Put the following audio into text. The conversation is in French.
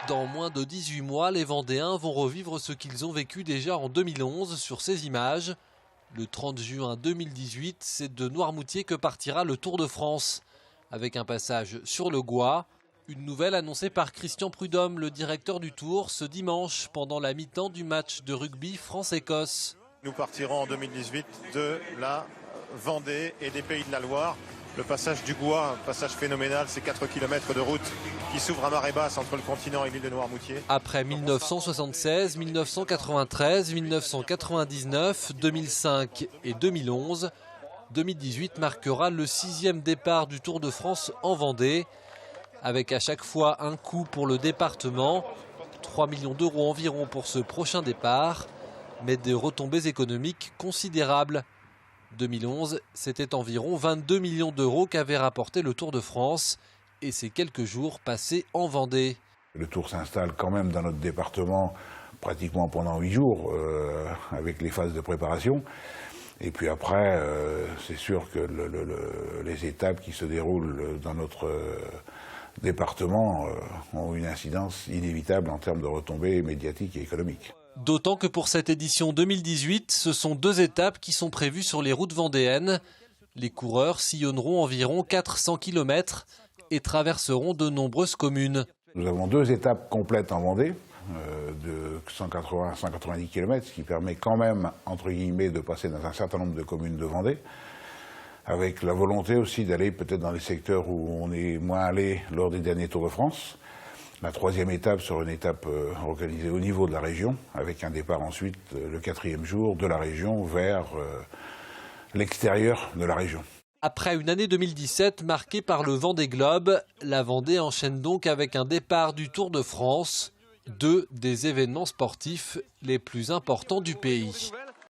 Dans moins de 18 mois, les Vendéens vont revivre ce qu'ils ont vécu déjà en 2011 sur ces images. Le 30 juin 2018, c'est de Noirmoutier que partira le Tour de France, avec un passage sur le Gois. Une nouvelle annoncée par Christian Prudhomme, le directeur du Tour, ce dimanche, pendant la mi-temps du match de rugby France-Écosse. Nous partirons en 2018 de la Vendée et des Pays de la Loire. Le passage du Gois, un passage phénoménal, c'est 4 km de route qui s'ouvre à marée basse entre le continent et l'île de Noirmoutier. Après 1976, 1993, 1999, 2005 et 2011, 2018 marquera le 6e départ du Tour de France en Vendée, avec à chaque fois un coût pour le département, 3 millions d'euros environ pour ce prochain départ, mais des retombées économiques considérables. 2011, c'était environ 22 millions d'euros qu'avait rapporté le Tour de France et ces quelques jours passés en Vendée. Le Tour s'installe quand même dans notre département pratiquement pendant 8 jours avec les phases de préparation. Et puis après, c'est sûr que les étapes qui se déroulent dans notre département ont une incidence inévitable en termes de retombées médiatiques et économiques. D'autant que pour cette édition 2018, ce sont 2 étapes qui sont prévues sur les routes vendéennes. Les coureurs sillonneront environ 400 km et traverseront de nombreuses communes. Nous avons 2 étapes complètes en Vendée, de 180 à 190 km, ce qui permet quand même, entre guillemets, de passer dans un certain nombre de communes de Vendée, avec la volonté aussi d'aller peut-être dans les secteurs où on est moins allé lors des derniers Tours de France. La 3e étape sera une étape organisée au niveau de la région, avec un départ ensuite, le 4e jour, de la région vers l'extérieur de la région. Après une année 2017 marquée par le Vendée Globe, la Vendée enchaîne donc avec un départ du Tour de France, 2 des événements sportifs les plus importants du pays.